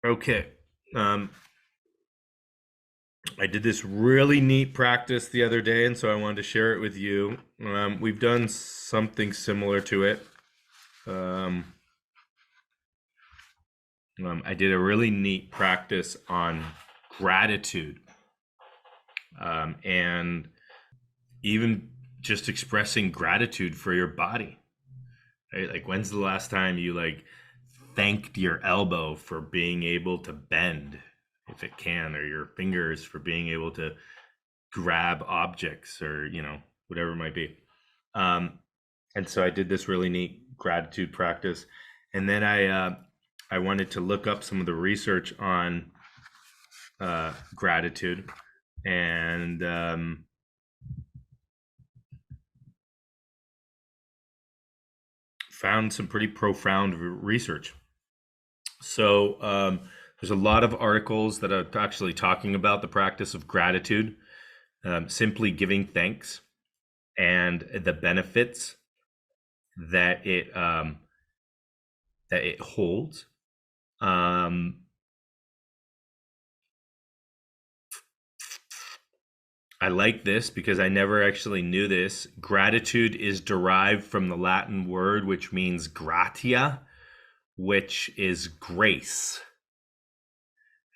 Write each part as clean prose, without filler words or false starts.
Okay. Um, I did this really neat practice the other day, and so I wanted to share it with you. We've done something similar to it. Um, I did a really neat practice on gratitude, and even just expressing gratitude for your body. Right? Like, when's the last time you thanked your elbow for being able to bend, if it can, or your fingers for being able to grab objects, or whatever it might be. um, and so I did this really neat gratitude practice, and then I wanted to look up some of the research on gratitude, and found some pretty profound research. So there's a lot of articles that are actually talking about the practice of gratitude, simply giving thanks, and the benefits that it holds. Um, I like this because I never actually knew this. Gratitude is derived from the Latin word which means gratia, which is grace.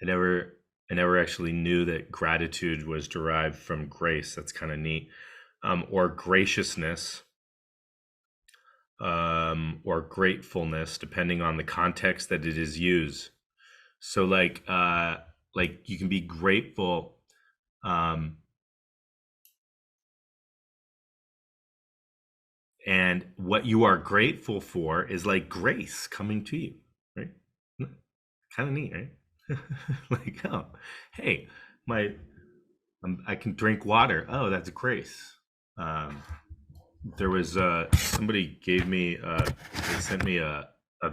I never I never actually knew that gratitude was derived from grace. That's kind of neat. Or graciousness, or gratefulness, depending on the context that it is used. So like you can be grateful, um, and what you are grateful for is like grace coming to you, right? Kind of neat, right? Like, oh, hey, my I can drink water. Oh, that's grace. Um, there was somebody gave me they sent me a, a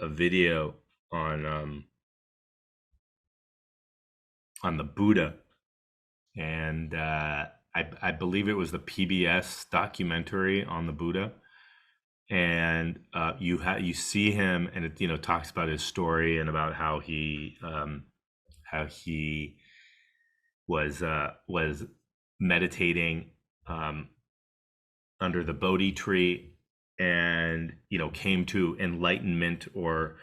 video on on the Buddha, and I believe it was the PBS documentary on the Buddha, and you see him, and it talks about his story and about how he was meditating um, under the Bodhi tree, and came to enlightenment, or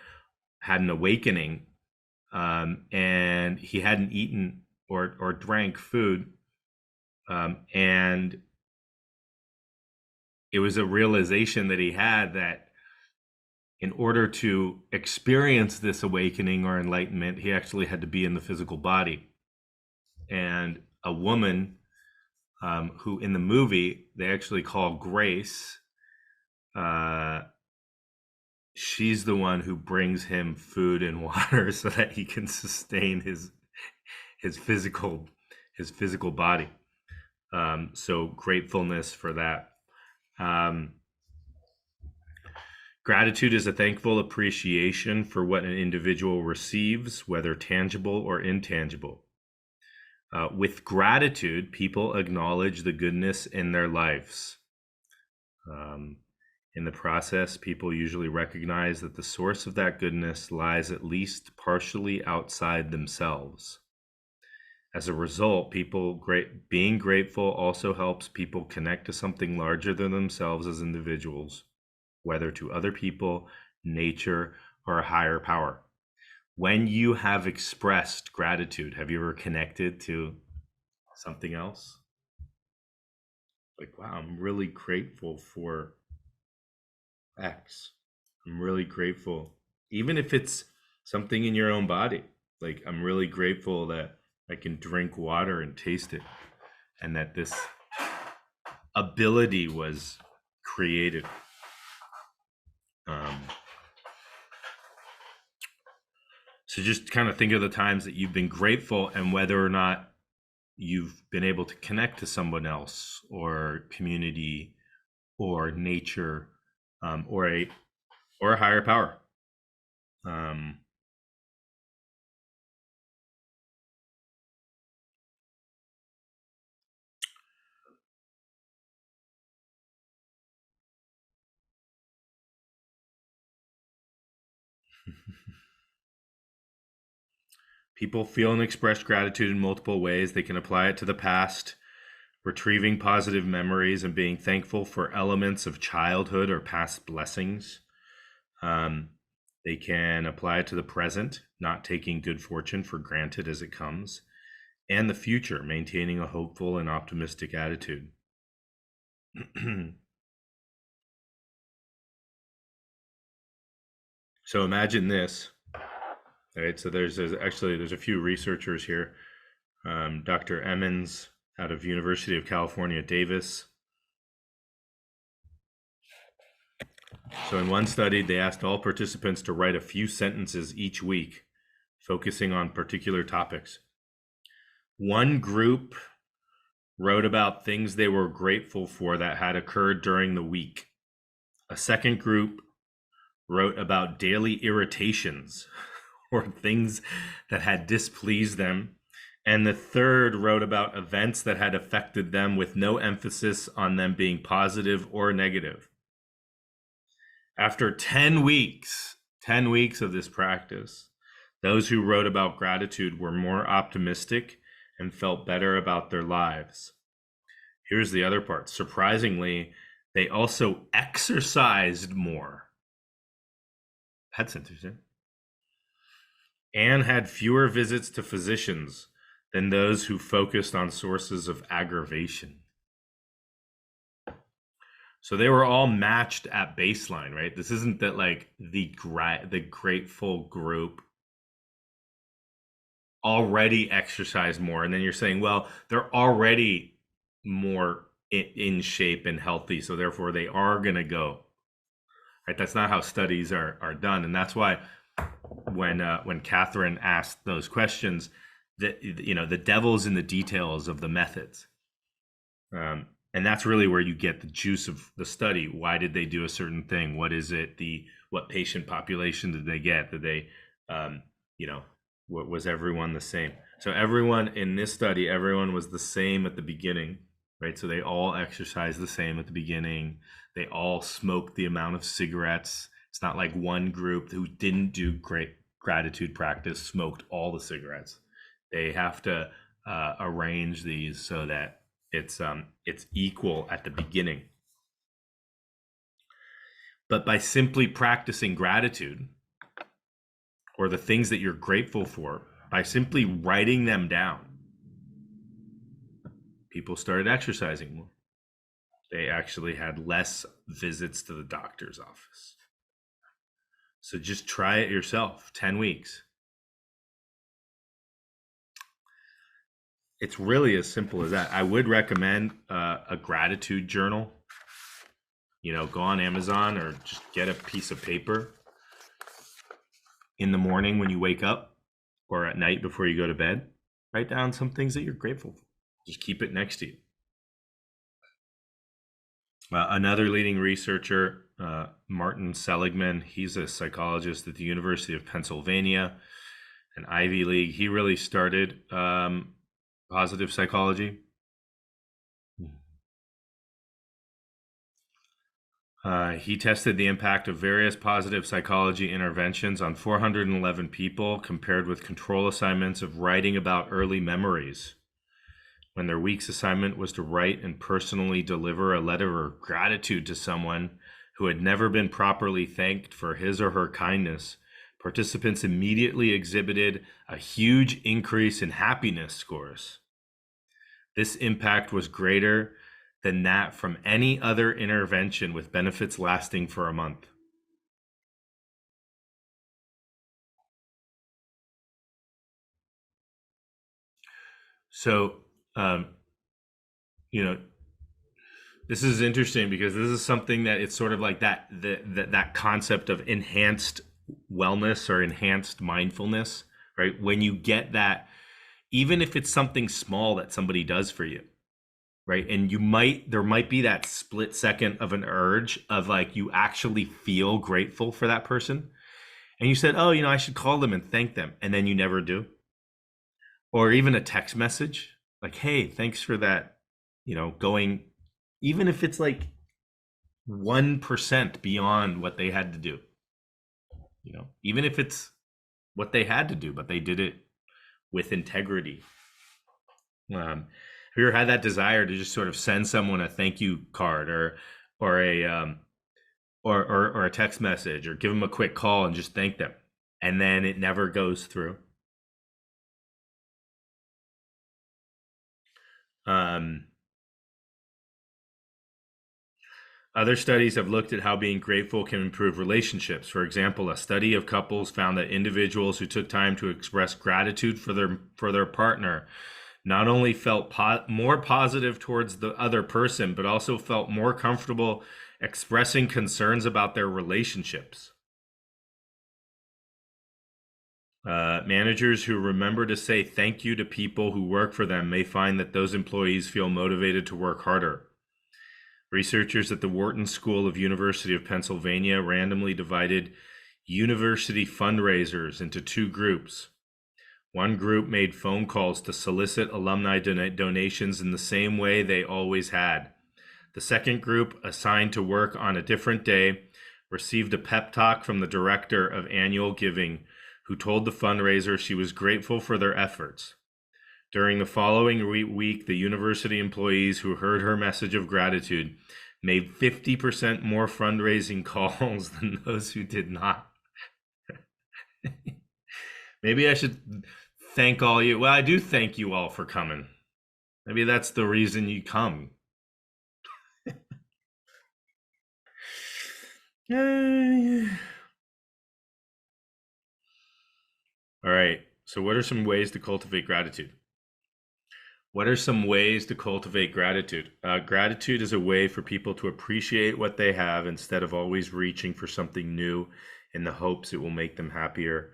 had an awakening, and he hadn't eaten or drank food, and it was a realization that he had that in order to experience this awakening or enlightenment, he actually had to be in the physical body. And a woman, who in the movie they actually call Grace, uh, she's the one who brings him food and water so that he can sustain his physical his physical body. So gratefulness for that. Um, Gratitude is a thankful appreciation for what an individual receives, whether tangible or intangible. With gratitude, people acknowledge the goodness in their lives. Um, in the process, people usually recognize that the source of that goodness lies at least partially outside themselves. As a result, being grateful also helps people connect to something larger than themselves as individuals, whether to other people, nature, or a higher power. When you have expressed gratitude, have you ever connected to something else? Like, wow, I'm really grateful for X. I'm really grateful, even if it's something in your own body. Like, I'm really grateful that I can drink water and taste it, and that this ability was created. Um, so just kind of think of the times that you've been grateful, and whether or not you've been able to connect to someone else, or community, or nature, or a higher power. Um, People feel and express gratitude in multiple ways. They can apply it to the past, retrieving positive memories and being thankful for elements of childhood or past blessings. They can apply it to the present, not taking good fortune for granted as it comes, and the future, maintaining a hopeful and optimistic attitude. So imagine this, right? So there's a few researchers here. Dr. Emmons out of University of California, Davis. So in one study, they asked all participants to write a few sentences each week, focusing on particular topics. One group wrote about things they were grateful for that had occurred during the week. A second group wrote about daily irritations or things that had displeased them. And the third wrote about events that had affected them with no emphasis on them being positive or negative. After 10 weeks of this practice, those who wrote about gratitude were more optimistic and felt better about their lives. Here's the other part. Surprisingly, they also exercised more. That's interesting. And had fewer visits to physicians than those who focused on sources of aggravation. So they were all matched at baseline, right? This isn't that like the grateful group already exercised more, and then you're saying, well, they're already more in shape and healthy, so therefore they are going to go. Right? That's not how studies are done, and that's why when Catherine asked those questions, that the devil's in the details of the methods. And that's really where you get the juice of the study. Why did they do a certain thing? What is it? What patient population did they get? Did they, what was everyone the same? So everyone in this study, everyone was the same at the beginning, right? So they all exercised the same at the beginning. They all smoked the amount of cigarettes. It's not like one group who didn't do great gratitude practice smoked all the cigarettes. They have to arrange these so that it's equal at the beginning. But by simply practicing gratitude or the things that you're grateful for, by simply writing them down, people started exercising more. They actually had less visits to the doctor's office. So just try it yourself, 10 weeks. It's really as simple as that. I would recommend a gratitude journal. Go on Amazon or just get a piece of paper in the morning when you wake up or at night before you go to bed. Write down some things that you're grateful for. Just keep it next to you. Another leading researcher, Martin Seligman, he's a psychologist at the University of Pennsylvania, an Ivy League. He really started positive psychology. He tested the impact of various positive psychology interventions on 411 people compared with control assignments of writing about early memories. When their week's assignment was to write and personally deliver a letter of gratitude to someone who had never been properly thanked for his or her kindness, participants immediately exhibited a huge increase in happiness scores. This impact was greater than that from any other intervention, with benefits lasting for a month. So, this is interesting because this is something that it's sort of like that concept of enhanced wellness or enhanced mindfulness, right? When you get that, even if it's something small that somebody does for you, right? And there might be that split second of an urge of like, you actually feel grateful for that person. And you said, oh, I should call them and thank them. And then you never do. Or even a text message like, hey, thanks for that, going, even if it's like 1% beyond what they had to do, even if it's what they had to do, but they did it with integrity. Have you ever had that desire to just sort of send someone a thank you card or a or a text message or give them a quick call and just thank them, and then it never goes through? Um, Other studies have looked at how being grateful can improve relationships. For example, a study of couples found that individuals who took time to express gratitude for their partner not only felt more positive towards the other person, but also felt more comfortable expressing concerns about their relationships. Managers who remember to say thank you to people who work for them may find that those employees feel motivated to work harder. Researchers at the Wharton School of University of Pennsylvania randomly divided university fundraisers into two groups. One group made phone calls to solicit alumni donations in the same way they always had. The second group, assigned to work on a different day, received a pep talk from the director of annual giving, who told the fundraiser she was grateful for their efforts. During the following week, the university employees who heard her message of gratitude made 50% more fundraising calls than those who did not. Maybe I should thank all you. Well, I do thank you all for coming. Maybe that's the reason you come. All right. So what are some ways to cultivate gratitude? What are some ways to cultivate gratitude? Gratitude is a way for people to appreciate what they have instead of always reaching for something new in the hopes it will make them happier.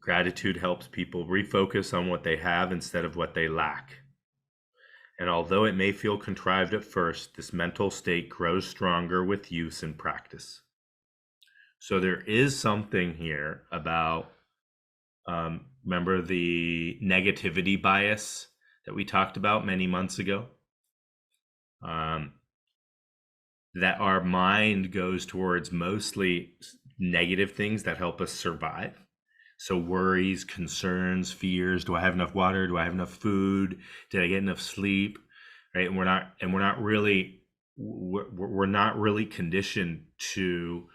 Gratitude helps people refocus on what they have instead of what they lack. And although it may feel contrived at first, this mental state grows stronger with use and practice. So there is something here about, remember the negativity bias that we talked about many months ago? That our mind goes towards mostly negative things that help us survive. So worries, concerns, fears. Do I have enough water? Do I have enough food? Did I get enough sleep? Right? And we're not really conditioned to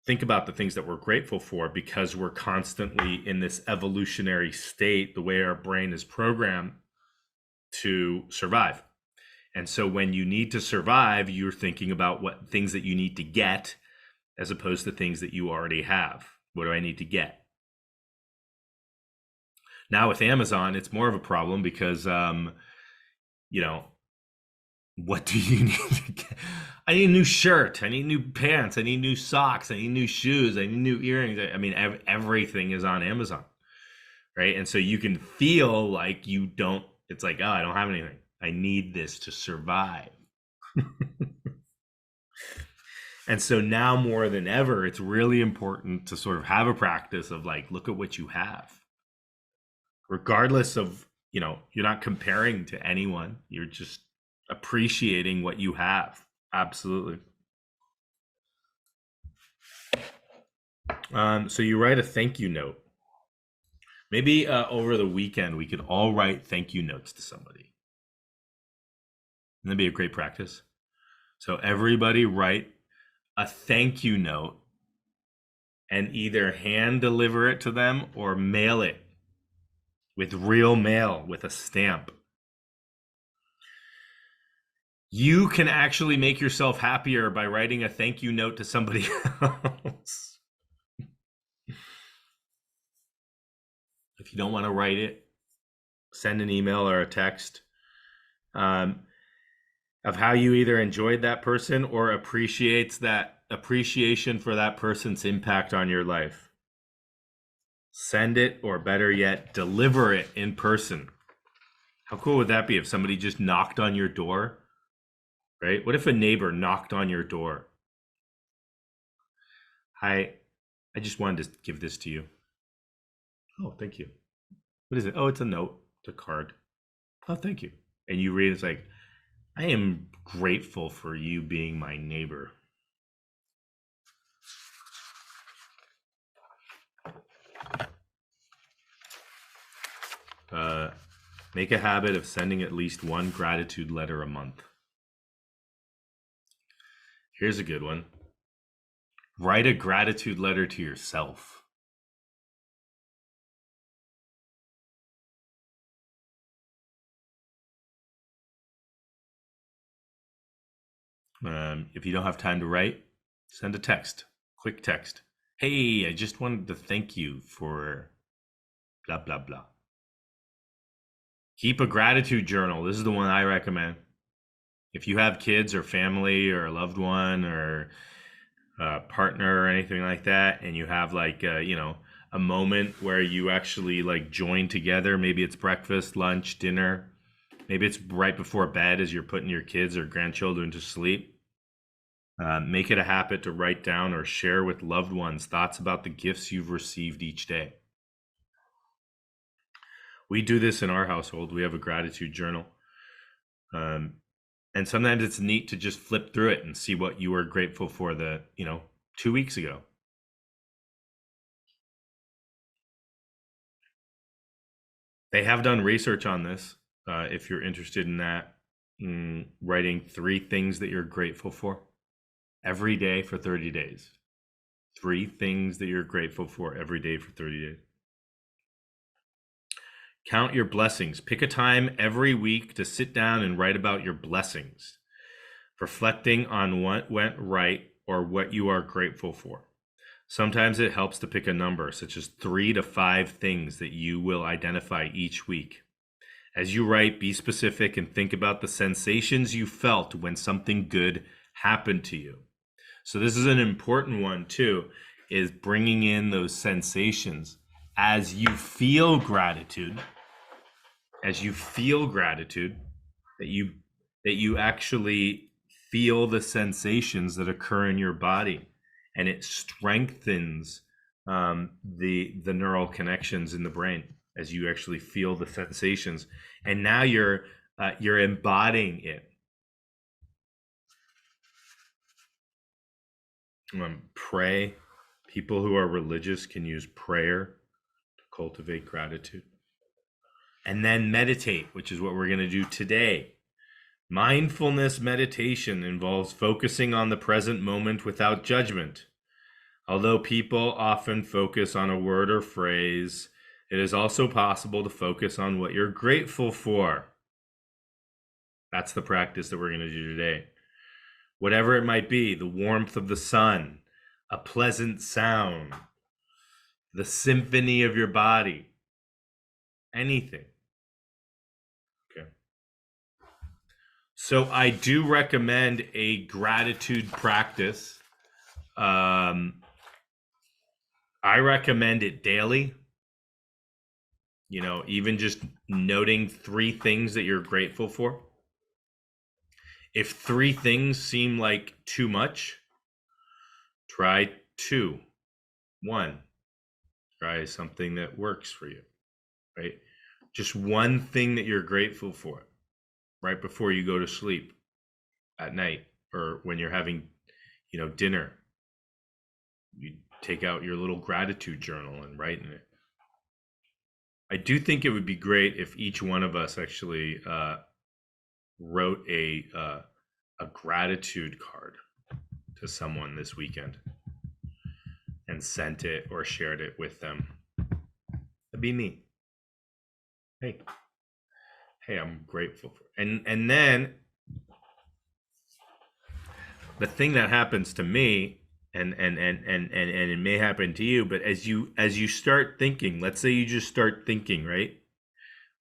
think about the things that we're grateful for, because we're constantly in this evolutionary state, the way our brain is programmed to survive. And so when you need to survive, you're thinking about what things that you need to get as opposed to things that you already have. What do I need to get? Now with Amazon, it's more of a problem because, what do you need to get? I need a new shirt. I need new pants. I need new socks. I need new shoes. I need new earrings. I mean, everything is on Amazon, right? And so you can feel like you don't, it's like, oh, I don't have anything. I need this to survive. And so now more than ever, it's really important to sort of have a practice of like, look at what you have. Regardless of, you're not comparing to anyone. You're just appreciating what you have. Absolutely. So you write a thank you note. Maybe over the weekend, we could all write thank you notes to somebody. And that'd be a great practice. So everybody write a thank you note and either hand deliver it to them or mail it with real mail with a stamp. You can actually make yourself happier by writing a thank you note to somebody else. If you don't want to write it, send an email or a text of how you either enjoyed that person or appreciates that appreciation for that person's impact on your life. Send it, or better yet, deliver it in person. How cool would that be if somebody just knocked on your door, right? What if a neighbor knocked on your door? Hi, I just wanted to give this to you. Oh, thank you. What is it? Oh, it's a note, it's a card. Oh, thank you. And you read, it's like, I am grateful for you being my neighbor. make a habit of sending at least one gratitude letter a month. Here's a good one. Write a gratitude letter to yourself. If you don't have time to write, send a text, quick text. Hey, I just wanted to thank you for blah, blah, blah. Keep a gratitude journal. This is the one I recommend. If you have kids or family or a loved one or a partner or anything like that, and you have like, a moment where you actually like join together, maybe it's breakfast, lunch, dinner, maybe it's right before bed as you're putting your kids or grandchildren to sleep. Make it a habit to write down or share with loved ones thoughts about the gifts you've received each day. We do this in our household. We have a gratitude journal. And sometimes it's neat to just flip through it and see what you were grateful for 2 weeks ago. They have done research on this. If you're interested in that, writing 3 things that you're grateful for every day for 30 days. 3 things that you're grateful for every day for 30 days. Count your blessings. Pick a time every week to sit down and write about your blessings, reflecting on what went right or what you are grateful for. Sometimes it helps to pick a number, such as 3 to 5 things that you will identify each week. As you write, be specific and think about the sensations you felt when something good happened to you. So this is an important one too, is bringing in those sensations as you feel gratitude. As you feel gratitude, that you actually feel the sensations that occur in your body, and it strengthens the neural connections in the brain as you actually feel the sensations, and now you're embodying it. Pray. People who are religious can use prayer to cultivate gratitude. And then meditate, which is what we're going to do today. Mindfulness meditation involves focusing on the present moment without judgment. Although people often focus on a word or phrase, it is also possible to focus on what you're grateful for. That's the practice that we're going to do today. Whatever it might be, the warmth of the sun, a pleasant sound, the symphony of your body, anything. Okay. So I do recommend a gratitude practice. I recommend it daily. Even just noting 3 things that you're grateful for. If 3 things seem like too much, try 2. 1, try something that works for you, right? Just one thing that you're grateful for right before you go to sleep at night, or when you're having, dinner. You take out your little gratitude journal and write in it. I do think it would be great if each one of us actually wrote a gratitude card to someone this weekend and sent it or shared it with them. That'd be neat. Hey, I'm grateful for. And then the thing that happens to me, and it may happen to you, but as you start thinking, let's say you just start thinking, right?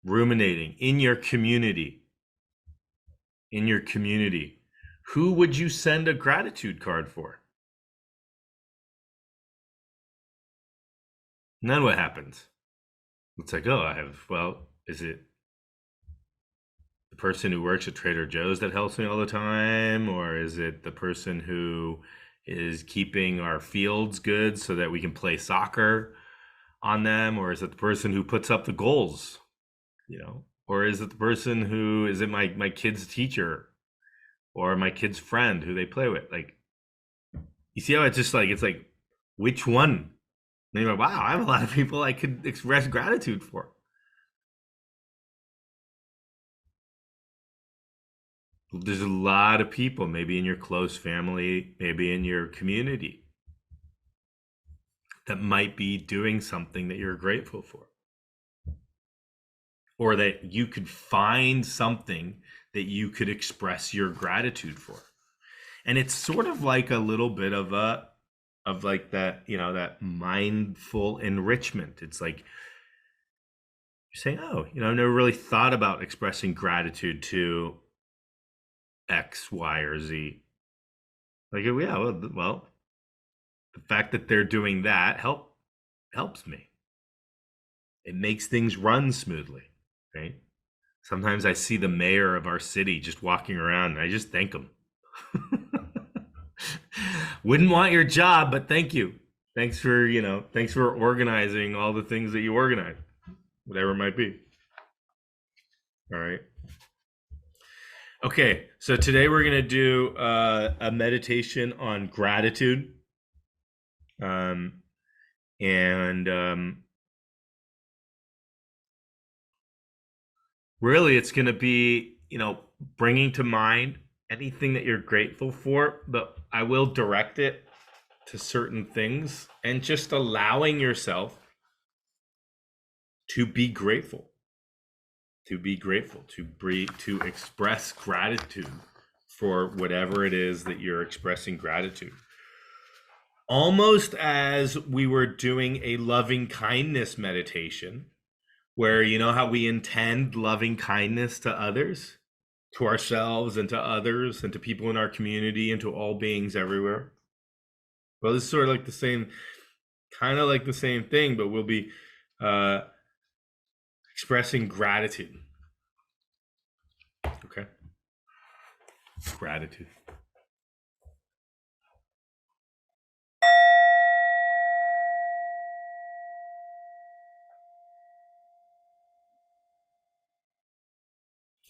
Ruminating in your community. Who would you send a gratitude card for? And then what happens? It's like, is it the person who works at Trader Joe's that helps me all the time? Or is it the person who is keeping our fields good so that we can play soccer on them? Or is it the person who puts up the goals? Or is it the person who is it my kid's teacher or my kid's friend who they play with? Like, you see how it's like, which one? And you're like, wow, I have a lot of people I could express gratitude for. There's a lot of people, maybe in your close family, maybe in your community, that might be doing something that you're grateful for, or that you could find something that you could express your gratitude for. And it's sort of like a little bit of like that, that mindful enrichment. It's like you're saying, oh, I've never really thought about expressing gratitude to X, Y, or Z. Like, yeah, well, the fact that they're doing that helps me. It makes things run smoothly, right? Sometimes I see the mayor of our city just walking around and I just thank him. Wouldn't want your job, but thank you. Thanks for organizing all the things that you organize, whatever it might be. All right. Okay, so today we're going to do a meditation on gratitude. And really, it's going to be, bringing to mind anything that you're grateful for, but I will direct it to certain things and just allowing yourself to be grateful, to express gratitude for whatever it is that you're expressing gratitude. Almost as we were doing a loving kindness meditation, where how we intend loving kindness to others, to ourselves and to others and to people in our community and to all beings everywhere. Well, this is sort of like the same, kind of like the same thing, but we'll be expressing gratitude. Okay. Gratitude.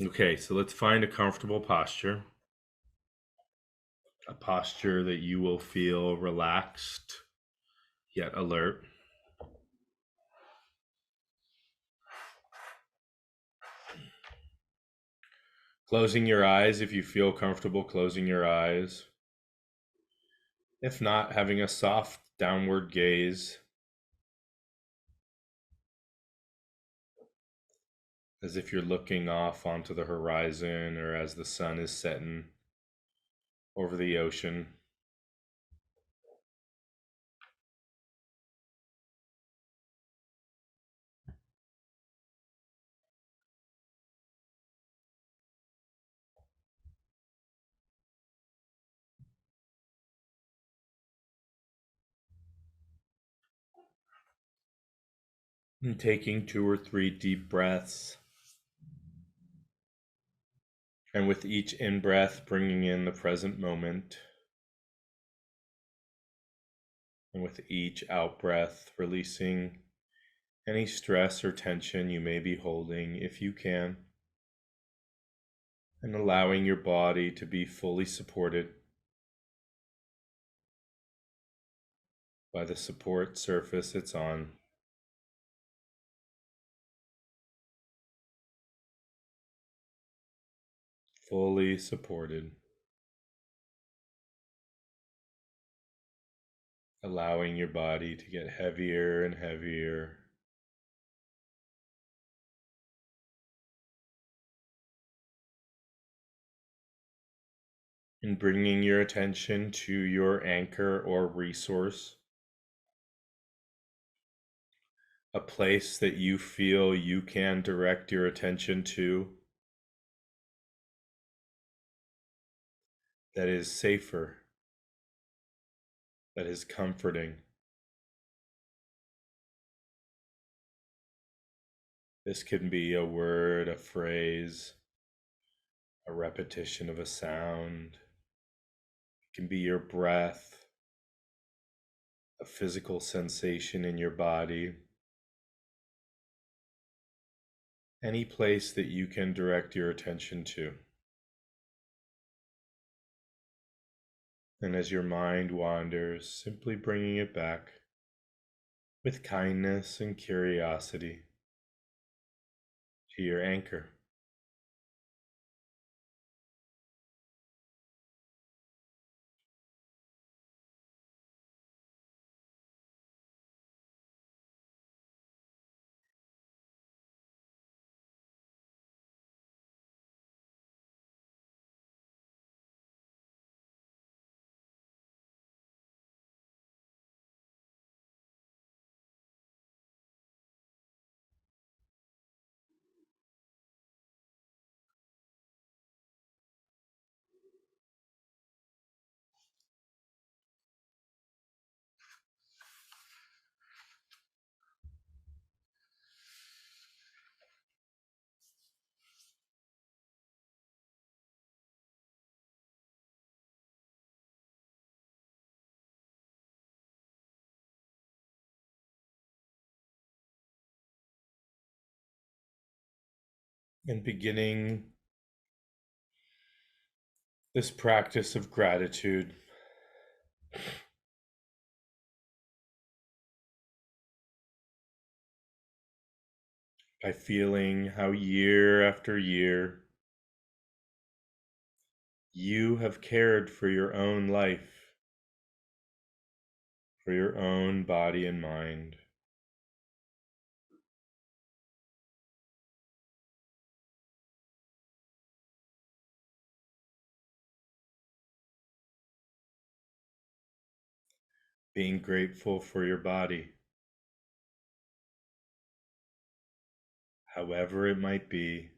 Okay, so let's find a comfortable posture. A posture that you will feel relaxed yet alert. Closing your eyes if you feel comfortable closing your eyes. If not, having a soft downward gaze, as if you're looking off onto the horizon or as the sun is setting over the ocean. And taking 2 or 3 deep breaths. And with each in-breath, bringing in the present moment. And with each out-breath, releasing any stress or tension you may be holding, if you can. And allowing your body to be fully supported by the support surface it's on. Fully supported. Allowing your body to get heavier and heavier. And bringing your attention to your anchor or resource. A place that you feel you can direct your attention to that is safer, that is comforting. This can be a word, a phrase, a repetition of a sound. It can be your breath, a physical sensation in your body. Any place that you can direct your attention to. And as your mind wanders, simply bringing it back with kindness and curiosity to your anchor. And beginning this practice of gratitude by feeling how year after year you have cared for your own life, for your own body and mind, being grateful for your body, however it might be,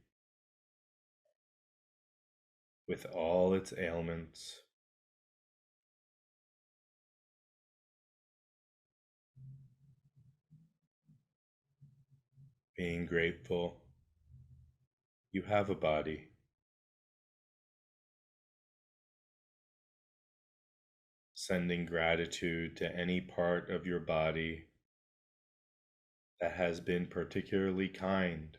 with all its ailments, being grateful you have a body, sending gratitude to any part of your body that has been particularly kind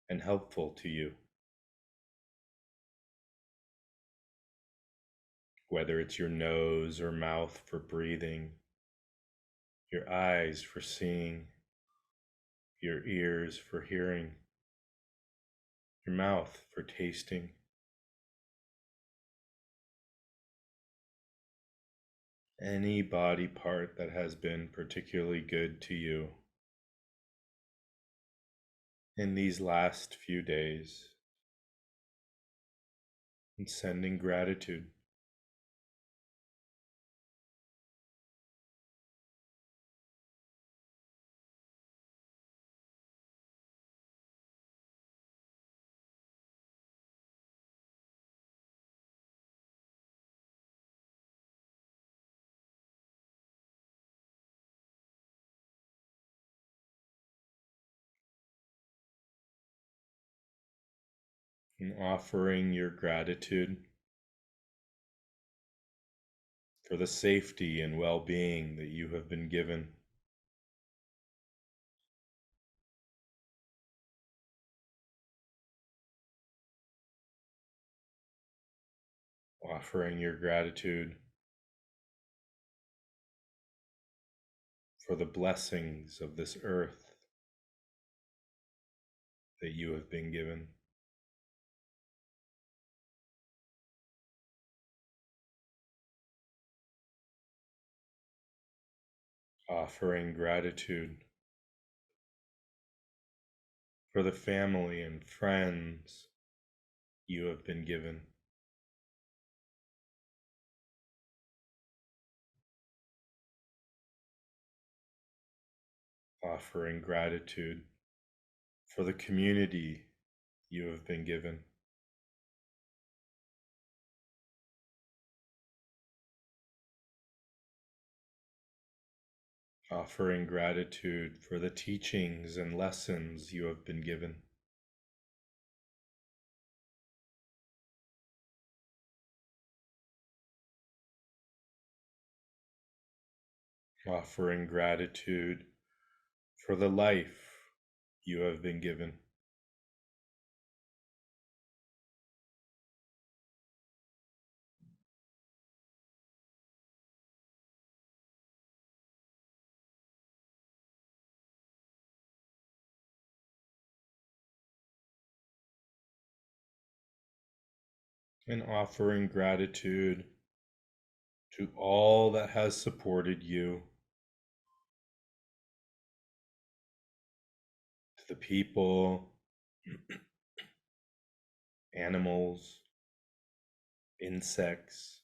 and helpful to you, whether it's your nose or mouth for breathing, your eyes for seeing, your ears for hearing, your mouth for tasting. Any body part that has been particularly good to you in these last few days, and sending gratitude. And offering your gratitude for the safety and well-being that you have been given. Offering your gratitude for the blessings of this earth that you have been given. Offering gratitude for the family and friends you have been given. Offering gratitude for the community you have been given. Offering gratitude for the teachings and lessons you have been given. Offering gratitude for the life you have been given. And offering gratitude to all that has supported you, to the people, animals, insects,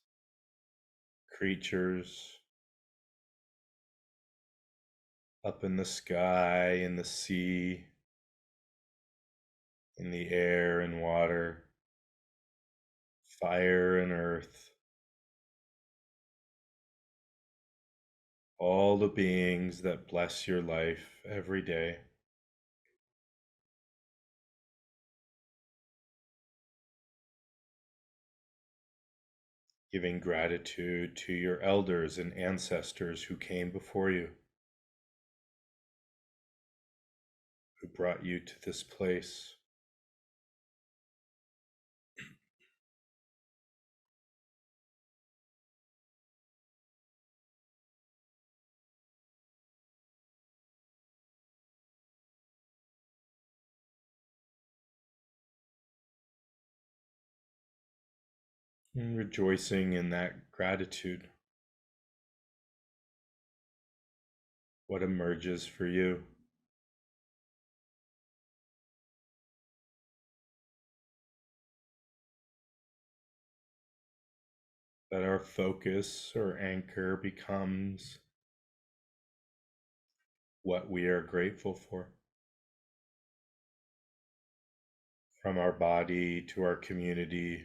creatures, up in the sky, in the sea, in the air and water, fire and earth, all the beings that bless your life every day. Giving gratitude to your elders and ancestors who came before you, who brought you to this place. And rejoicing in that gratitude, what emerges for you. That our focus or anchor becomes what we are grateful for. From our body to our community,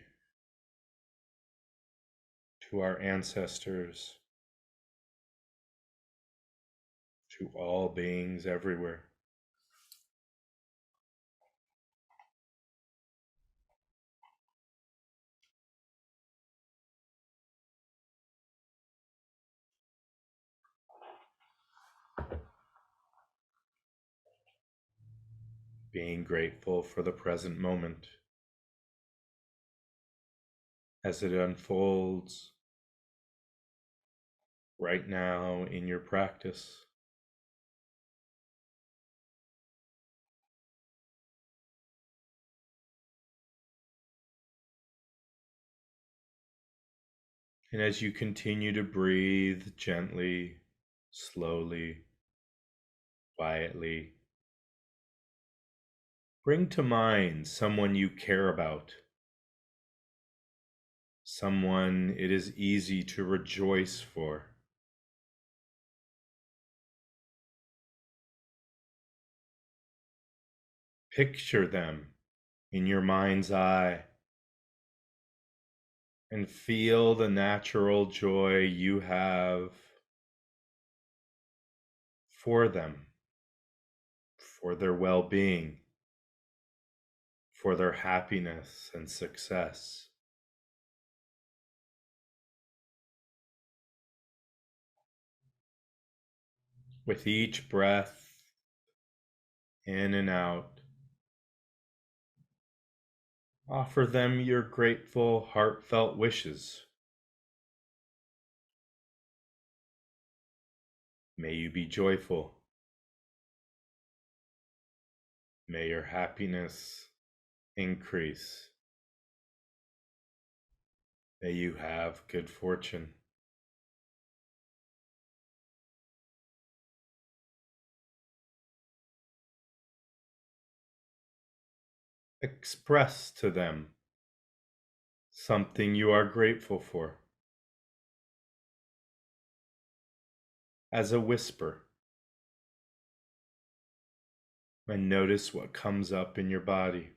to our ancestors, to all beings everywhere. Being grateful for the present moment as it unfolds right now in your practice. And as you continue to breathe gently, slowly, quietly, bring to mind someone you care about, someone it is easy to rejoice for. Picture them in your mind's eye and feel the natural joy you have for them, for their well-being, for their happiness and success. With each breath in and out, offer them your grateful, heartfelt wishes. May you be joyful. May your happiness increase. May you have good fortune. Express to them something you are grateful for. As a whisper, and notice what comes up in your body.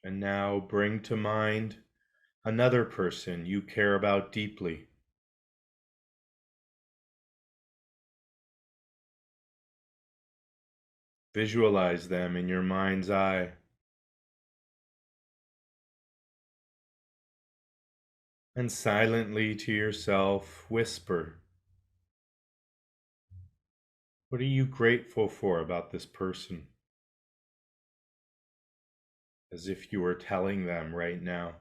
And now bring to mind another person you care about deeply. Visualize them in your mind's eye. And silently to yourself whisper, what are you grateful for about this person? As if you were telling them right now.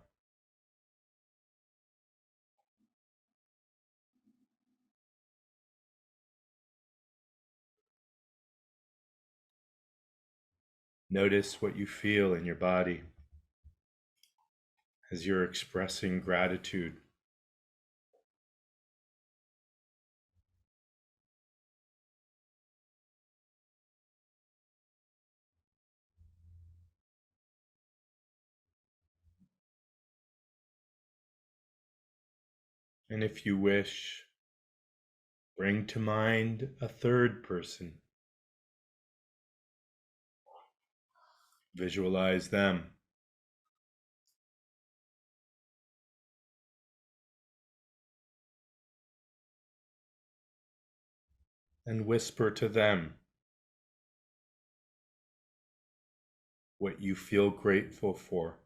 Notice what you feel in your body as you're expressing gratitude. And if you wish, bring to mind a third person. Visualize them. and whisper to them what you feel grateful for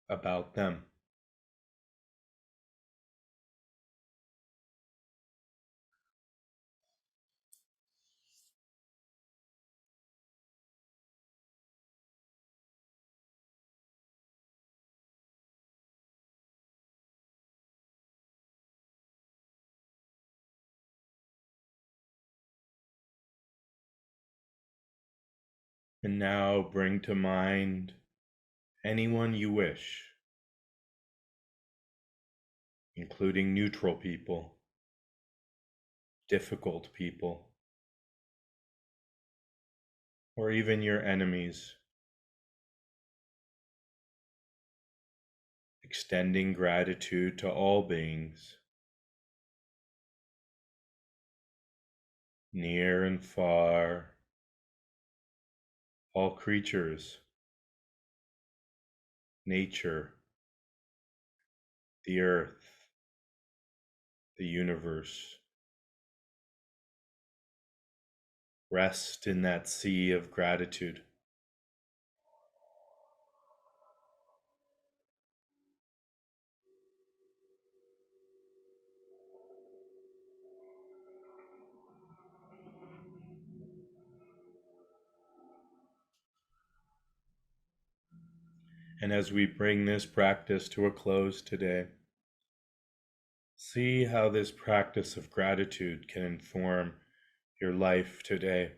about them. And now bring to mind anyone you wish, including neutral people, difficult people, or even your enemies, extending gratitude to all beings, near and far, all creatures, nature, the earth, the universe. Rest in that sea of gratitude. And as we bring this practice to a close today, see how this practice of gratitude can inform your life today.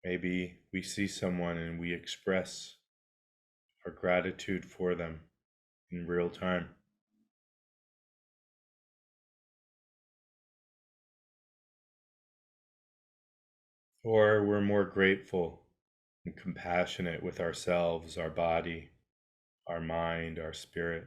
Maybe we see someone and we express our gratitude for them in real time. Or we're more grateful and compassionate with ourselves, our body, our mind, our spirit.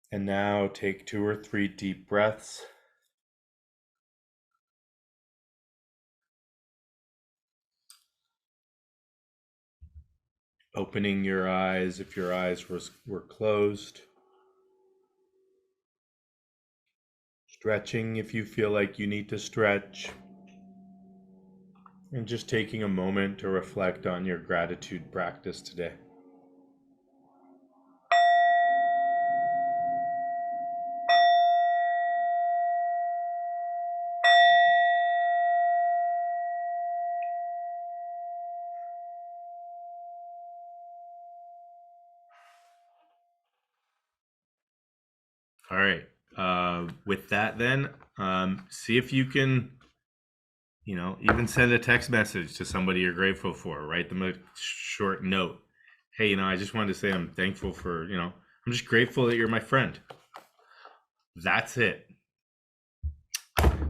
And now take 2 or 3 deep breaths. Opening your eyes if your eyes were closed. Stretching if you feel like you need to stretch. And just taking a moment to reflect on your gratitude practice today. All right. With that, then, see if you can, even send a text message to somebody you're grateful for. Write them a short note. Hey, I just wanted to say I'm thankful for, I'm just grateful that you're my friend. That's it.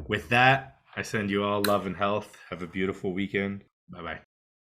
With that, I send you all love and health. Have a beautiful weekend. Bye-bye.